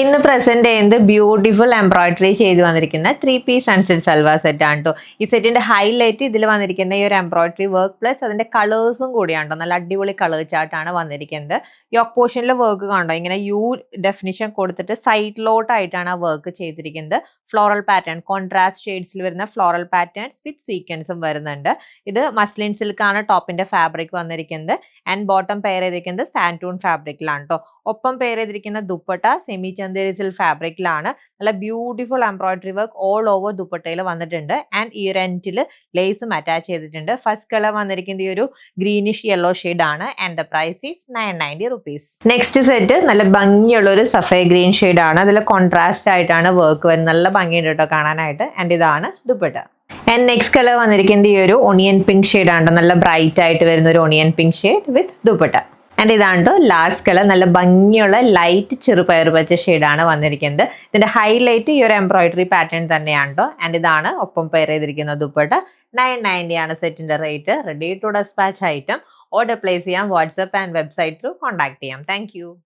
ഇന്ന് പ്രസന്റ് ചെയ്യുന്നത് beautiful embroidery ചെയ്ത് വന്നിരിക്കുന്ന 3-piece സൺസെറ്റ് സൽവാർ സെറ്റ് ആണ് കേട്ടോ. ഈ സെറ്റിന്റെ ഹൈലൈറ്റ് ഇതിൽ വന്നിരിക്കുന്ന ഈ ഒരു എംബ്രോയിഡറി വർക്ക് പ്ലസ് അതിന്റെ കളേഴ്സും കൂടിയാണ് കേട്ടോ. നല്ല അടിപൊളി കളർ ചാർട്ടാണ് വന്നിരിക്കുന്നത്. യോക്ക് പോർഷനിലെ വർക്ക് കണ്ടോ, ഇങ്ങനെ യു ഡെഫിനിഷൻ കൊടുത്തിട്ട് സൈഡിലോട്ടായിട്ടാണ് ആ വർക്ക് ചെയ്തിരിക്കുന്നത്. ഫ്ലോറൽ പാറ്റേൺ, കോൺട്രാസ്റ്റ് ഷെയ്ഡ്സിൽ വരുന്ന ഫ്ലോറൽ പാറ്റേൺസ് വിത്ത് സ്വീക്വൻസും വരുന്നുണ്ട്. ഇത് മസ്ലിൻ സിൽക്കാണ് ടോപ്പിന്റെ ഫാബ്രിക് വന്നിരിക്കുന്നത്. ആൻഡ് ബോട്ടം പെയർ ചെയ്തിരിക്കുന്നത് സാൻറ്റൂൺ ഫാബ്രിക്കിലാണ് കേട്ടോ. ഒപ്പം പെയർ ചെയ്തിരിക്കുന്ന ദുപ്പട്ട സെമി ചന്ദേരി സിൽക്ക് ഫാബ്രിക്കിലാണ്. നല്ല beautiful embroidery work all over ദുപ്പട്ടയിൽ വന്നിട്ടുണ്ട്. ആൻഡ് ഈ ഒരു എൻഡിൽ ലേസും അറ്റാച്ച് ചെയ്തിട്ടുണ്ട്. ഫസ്റ്റ് കളർ വന്നിരിക്കുന്നത് ഈ ഒരു ഗ്രീനിഷ് യെല്ലോ ഷെയ്ഡ് ആണ്. And the price is 990 rupees. Next set നല്ല ഭംഗിയുള്ള ഒരു സഫേ ഗ്രീൻ ഷെയ്ഡ് ആണ്. അതിൽ കോൺട്രാസ്റ്റ് ആയിട്ടാണ് വർക്ക് വരുന്നത്. നല്ല ഭംഗിയുണ്ട് കേട്ടോ കാണാനായിട്ട്. ആൻഡ് ഇതാണ് ദുപ്പട്ട. ആൻഡ് നെക്സ്റ്റ് കളർ വന്നിരിക്കുന്നത് ഈ ഒരു ഒണിയൻ പിങ്ക് ഷെയ്ഡ് ആണ്. നല്ല ബ്രൈറ്റ് ആയിട്ട് വരുന്ന ഒരു onion pink shade with dupatta. And ഇതാണ് ലാസ്റ്റ് കളർ. നല്ല ഭംഗിയുള്ള ലൈറ്റ് ചെറുപയർ പച്ച ഷെയ്ഡാണ് വന്നിരിക്കുന്നത്. ഇതിന്റെ ഹൈലൈറ്റ് ഈ ഒരു എംബ്രോയിഡറി പാറ്റേൺ തന്നെയാണ് കേട്ടോ. ആൻഡ് ഇതാണ് ഒപ്പം പെയർ ചെയ്തിരിക്കുന്ന ദുപ്പട്ട. 990 ആണ് സെറ്റിന്റെ rate. Ready to despatch item. Order place ചെയ്യാം. WhatsApp and website through contact ചെയ്യാം. താങ്ക്